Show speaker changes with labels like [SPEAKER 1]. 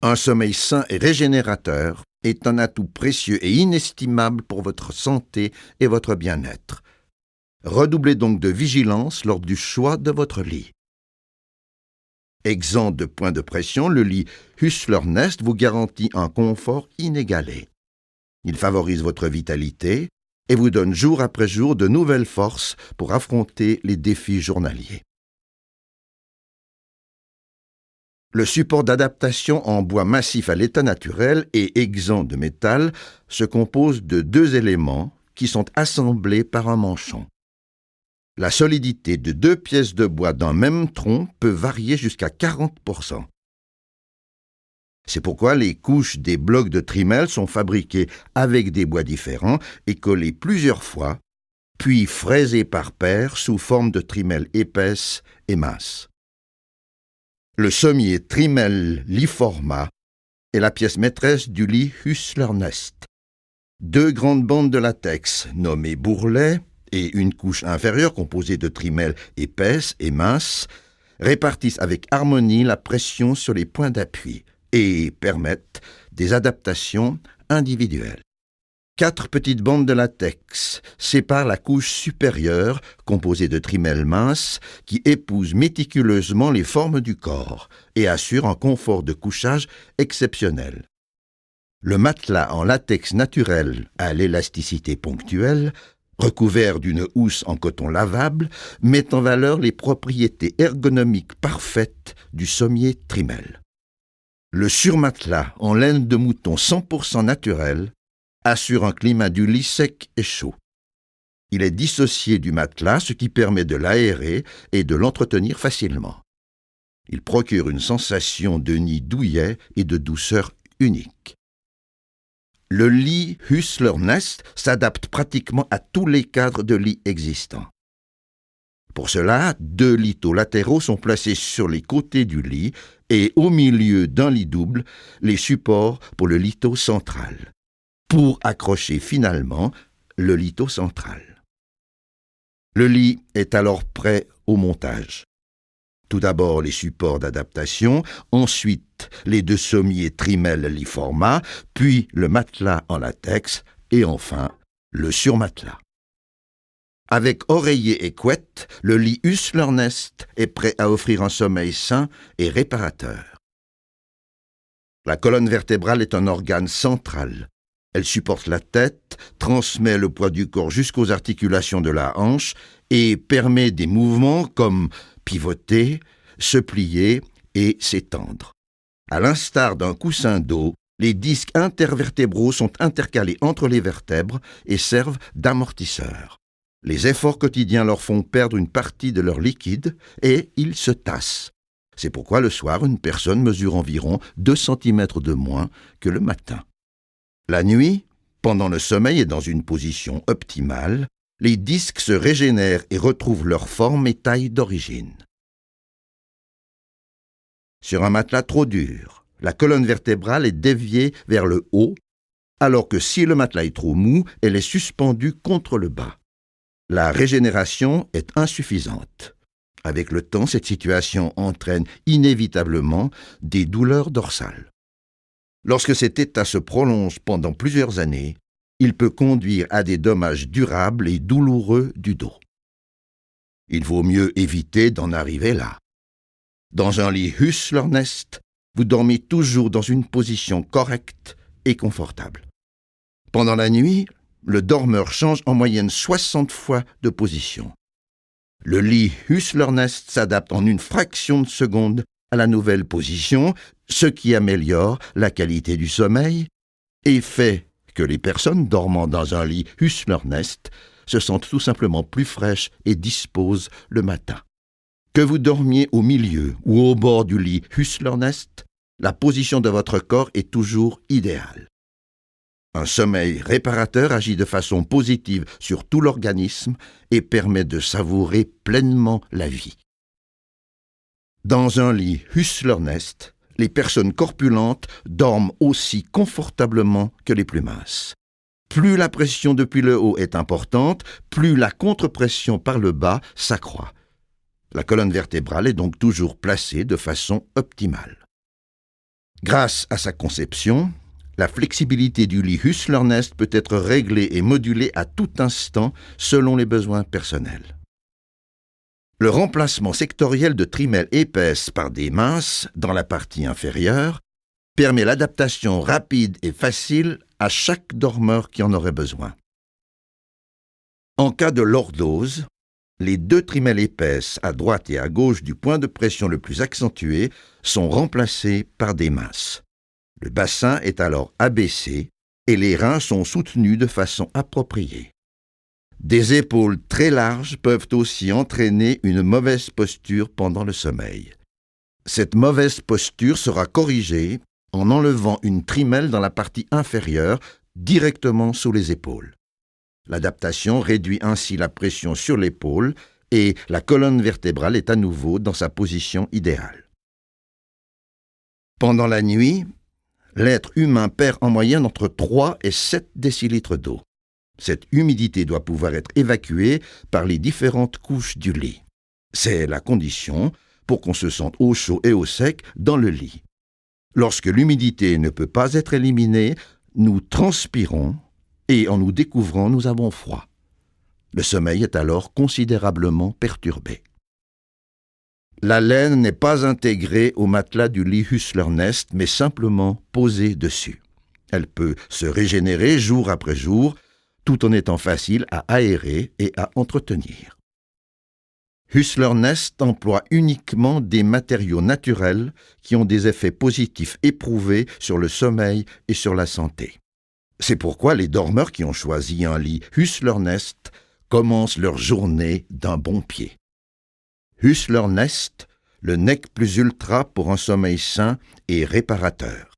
[SPEAKER 1] Un sommeil sain et régénérateur est un atout précieux et inestimable pour votre santé et votre bien-être. Redoublez donc de vigilance lors du choix de votre lit. Exempt de points de pression, le lit Hüsler Nest vous garantit un confort inégalé. Il favorise votre vitalité et vous donne jour après jour de nouvelles forces pour affronter les défis journaliers. Le support d'adaptation en bois massif à l'état naturel et exempt de métal se compose de 2 éléments qui sont assemblés par un manchon. La solidité de 2 pièces de bois d'un même tronc peut varier jusqu'à 40%. C'est pourquoi les couches des blocs de trimelles sont fabriquées avec des bois différents et collées plusieurs fois, puis fraisées par paires sous forme de trimelles épaisses et minces. Le sommier Trimel Liforma est la pièce maîtresse du lit Hüsler Nest. 2 grandes bandes de latex, nommées bourrelets, et une couche inférieure composée de trimelles épaisses et minces, répartissent avec harmonie la pression sur les points d'appui et permettent des adaptations individuelles. 4 petites bandes de latex séparent la couche supérieure, composée de trimelles minces, qui épousent méticuleusement les formes du corps et assurent un confort de couchage exceptionnel. Le matelas en latex naturel à l'élasticité ponctuelle, recouvert d'une housse en coton lavable, met en valeur les propriétés ergonomiques parfaites du sommier Trimel. Le surmatelas en laine de mouton 100% naturel assure un climat du lit sec et chaud. Il est dissocié du matelas, ce qui permet de l'aérer et de l'entretenir facilement. Il procure une sensation de nid douillet et de douceur unique. Le lit Hüsler Nest s'adapte pratiquement à tous les cadres de lit existants. Pour cela, 2 liteaux latéraux sont placés sur les côtés du lit et au milieu d'un lit double, les supports pour le liteau central, pour accrocher finalement le liteau central. Le lit est alors prêt au montage. Tout d'abord les supports d'adaptation, ensuite les 2 sommiers Trimel Liforma, puis le matelas en latex et enfin le surmatelas. Avec oreiller et couette, le lit Hüsler Nest est prêt à offrir un sommeil sain et réparateur. La colonne vertébrale est un organe central. Elle supporte la tête, transmet le poids du corps jusqu'aux articulations de la hanche et permet des mouvements comme pivoter, se plier et s'étendre. À l'instar d'un coussin dos, les disques intervertébraux sont intercalés entre les vertèbres et servent d'amortisseurs. Les efforts quotidiens leur font perdre une partie de leur liquide et ils se tassent. C'est pourquoi le soir, une personne mesure environ 2 cm de moins que le matin. La nuit, pendant le sommeil et dans une position optimale, les disques se régénèrent et retrouvent leur forme et taille d'origine. Sur un matelas trop dur, la colonne vertébrale est déviée vers le haut, alors que si le matelas est trop mou, elle est suspendue contre le bas. La régénération est insuffisante. Avec le temps, cette situation entraîne inévitablement des douleurs dorsales. Lorsque cet état se prolonge pendant plusieurs années, il peut conduire à des dommages durables et douloureux du dos. Il vaut mieux éviter d'en arriver là. Dans un lit Hüsler Nest, vous dormez toujours dans une position correcte et confortable. Pendant la nuit, le dormeur change en moyenne 60 fois de position. Le lit Hüsler Nest s'adapte en une fraction de seconde à la nouvelle position, ce qui améliore la qualité du sommeil et fait que les personnes dormant dans un lit Hüsler Nest se sentent tout simplement plus fraîches et disposent le matin. Que vous dormiez au milieu ou au bord du lit Hüsler Nest, la position de votre corps est toujours idéale. Un sommeil réparateur agit de façon positive sur tout l'organisme et permet de savourer pleinement la vie. Dans un lit Hüsler Nest, les personnes corpulentes dorment aussi confortablement que les plus minces. Plus la pression depuis le haut est importante, plus la contre-pression par le bas s'accroît. La colonne vertébrale est donc toujours placée de façon optimale. Grâce à sa conception, la flexibilité du lit Hüsler Nest peut être réglée et modulée à tout instant selon les besoins personnels. Le remplacement sectoriel de trimelles épaisses par des minces dans la partie inférieure permet l'adaptation rapide et facile à chaque dormeur qui en aurait besoin. En cas de lordose, les deux trimelles épaisses à droite et à gauche du point de pression le plus accentué sont remplacées par des minces. Le bassin est alors abaissé et les reins sont soutenus de façon appropriée. Des épaules très larges peuvent aussi entraîner une mauvaise posture pendant le sommeil. Cette mauvaise posture sera corrigée en enlevant une trimelle dans la partie inférieure, directement sous les épaules. L'adaptation réduit ainsi la pression sur l'épaule et la colonne vertébrale est à nouveau dans sa position idéale. Pendant la nuit, l'être humain perd en moyenne entre 3 et 7 décilitres d'eau. Cette humidité doit pouvoir être évacuée par les différentes couches du lit. C'est la condition pour qu'on se sente au chaud et au sec dans le lit. Lorsque l'humidité ne peut pas être éliminée, nous transpirons et en nous découvrant, nous avons froid. Le sommeil est alors considérablement perturbé. La laine n'est pas intégrée au matelas du lit Hüsler Nest, mais simplement posée dessus. Elle peut se régénérer jour après jour, tout en étant facile à aérer et à entretenir. Hüsler Nest emploie uniquement des matériaux naturels qui ont des effets positifs éprouvés sur le sommeil et sur la santé. C'est pourquoi les dormeurs qui ont choisi un lit Hüsler Nest commencent leur journée d'un bon pied. Hüsler Nest, le nec plus ultra pour un sommeil sain et réparateur.